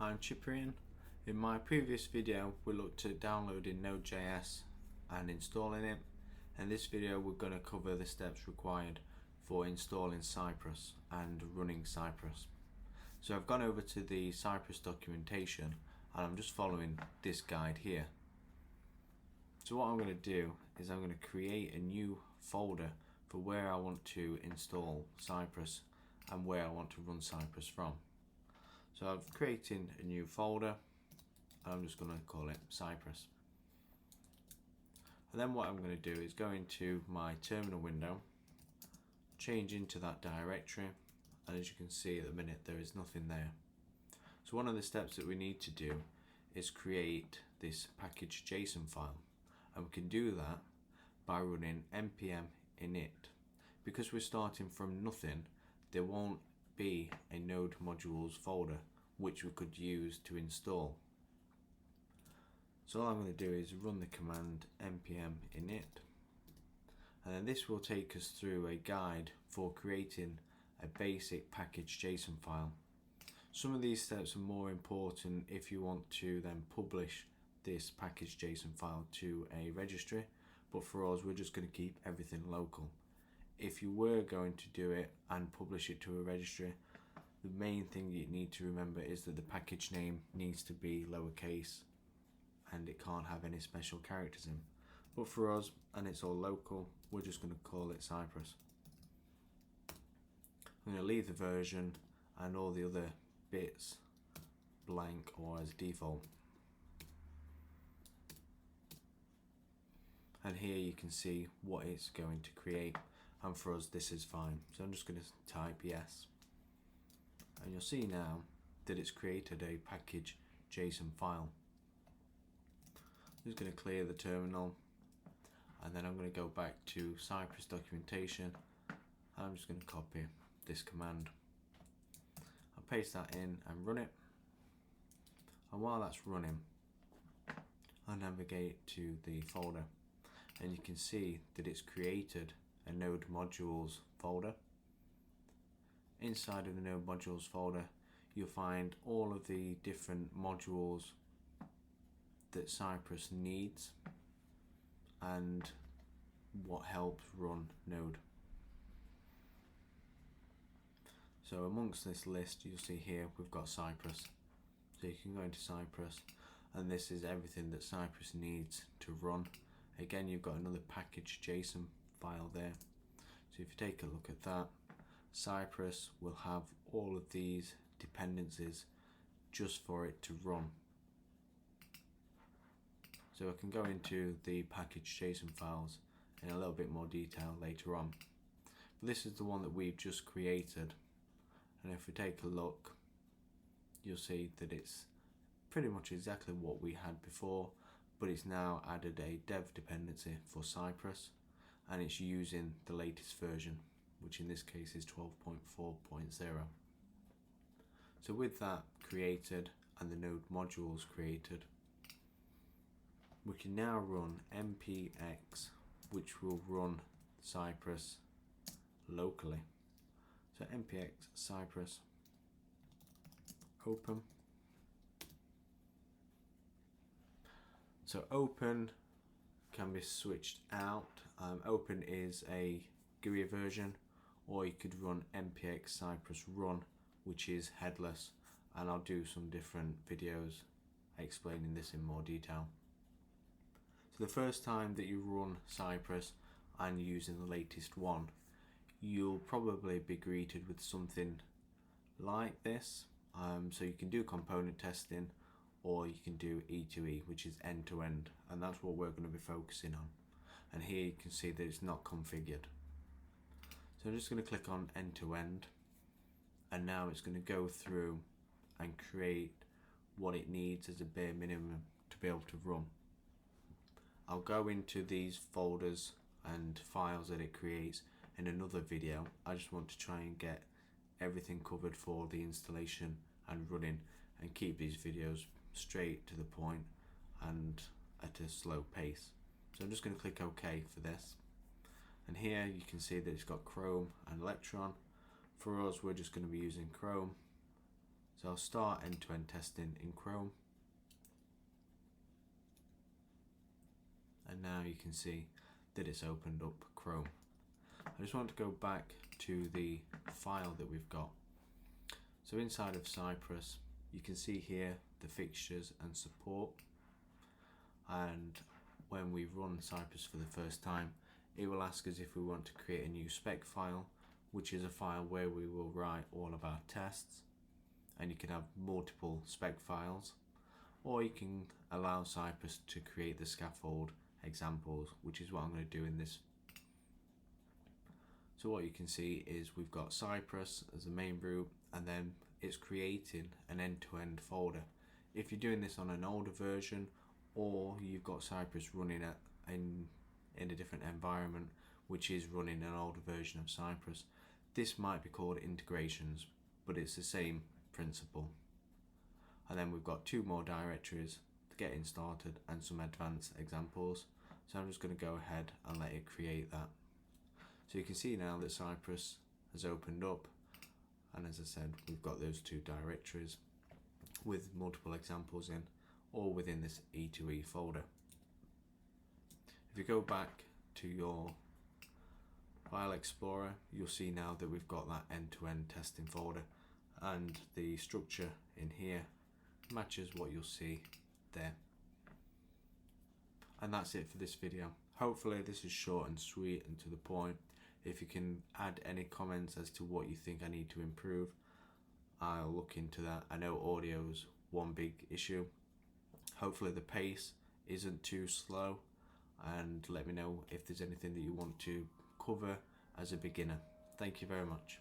I'm Cyprian. In my previous video we looked at downloading Node.js and installing it. In this video we're going to cover the steps required for installing Cypress and running Cypress. So I've gone over to the Cypress documentation and I'm just following this guide here. So what I'm going to do is I'm going to create a new folder for where I want to install Cypress and where I want to run Cypress from. So I'm creating a new folder and I'm just going to call it Cypress. And then what I'm going to do is go into my terminal window, change into that directory, and as you can see at the minute there is nothing there. So one of the steps that we need to do is create this package.json file, and we can do that by running npm init. Because we're starting from nothing, there won't be a node modules folder which we could use to install. So all I'm going to do is run the command npm init, and then this will take us through a guide for creating a basic package.json file. Some of these steps are more important if you want to then publish this package.json file to a registry, but for us we're just going to keep everything local. If you were going to do it and publish it to a registry, the main thing you need to remember is that the package name needs to be lowercase and it can't have any special characters in. But for us, and it's all local, we're just going to call it Cypress. I'm going to leave the version and all the other bits blank or as default. And here you can see what it's going to create, and for us this is fine. So I'm just going to type yes. And you'll see now that it's created a package.json file. I'm just going to clear the terminal, and then I'm going to go back to Cypress documentation, and I'm just going to copy this command. I'll paste that in and run it, and while that's running I'll navigate to the folder, and you can see that it's created a node modules folder. Inside of the node modules folder you'll find all of the different modules that Cypress needs and what helps run Node. So amongst this list you'll see here we've got Cypress. So you can go into Cypress and this is everything that Cypress needs to run. Again, you've got another package.json file there. So if you take a look at that, Cypress will have all of these dependencies just for it to run. So I can go into the package.json files in a little bit more detail later on. But this is the one that we've just created, and if we take a look you'll see that it's pretty much exactly what we had before, but it's now added a dev dependency for Cypress and it's using the latest version, which in this case is 12.4.0. So with that created and the node modules created, we can now run npx, which will run Cypress locally. So npx Cypress open. So open can be switched out. Open is a GUI version, or you could run npx Cypress run, which is headless, and I'll do some different videos explaining this in more detail. So the first time that you run Cypress and using the latest one, you'll probably be greeted with something like this. So you can do component testing, or you can do E2E, which is end-to-end, and that's what we're going to be focusing on. And here you can see that it's not configured. So I'm just going to click on end-to-end, and now it's going to go through and create what it needs as a bare minimum to be able to run. I'll go into these folders and files that it creates in another video. I just want to try and get everything covered for the installation and running, and keep these videos straight to the point and at a slow pace. So I'm just going to click OK for this, and here you can see that it's got Chrome and Electron. For us, we're just going to be using Chrome, So I'll start end-to-end testing in Chrome. And now you can see that it's opened up Chrome. I just want to go back to the file that we've got. So inside of Cypress, you can see here the fixtures and support. And when we run Cypress for the first time, it will ask us if we want to create a new spec file, which is a file where we will write all of our tests. And you can have multiple spec files, or you can allow Cypress to create the scaffold examples, which is what I'm going to do in this. So what you can see is we've got Cypress as the main root, and then it's creating an end-to-end folder. If you're doing this on an older version, or you've got Cypress running in a different environment which is running an older version of Cypress, this might be called integrations, but it's the same principle. And then we've got 2 more directories, getting started and some advanced examples. So I'm just going to go ahead and let it create that. So you can see now that Cypress has opened up, and as I said, we've got those 2 directories with multiple examples in, all within this E2E folder. If you go back to your File Explorer, you'll see now that we've got that end-to-end testing folder, and the structure in here matches what you'll see there. And that's it for this video. Hopefully this is short and sweet and to the point. If you can add any comments as to what you think I need to improve, I'll look into that. I know audio's one big issue. Hopefully the pace isn't too slow, and let me know if there's anything that you want to cover as a beginner. Thank you very much.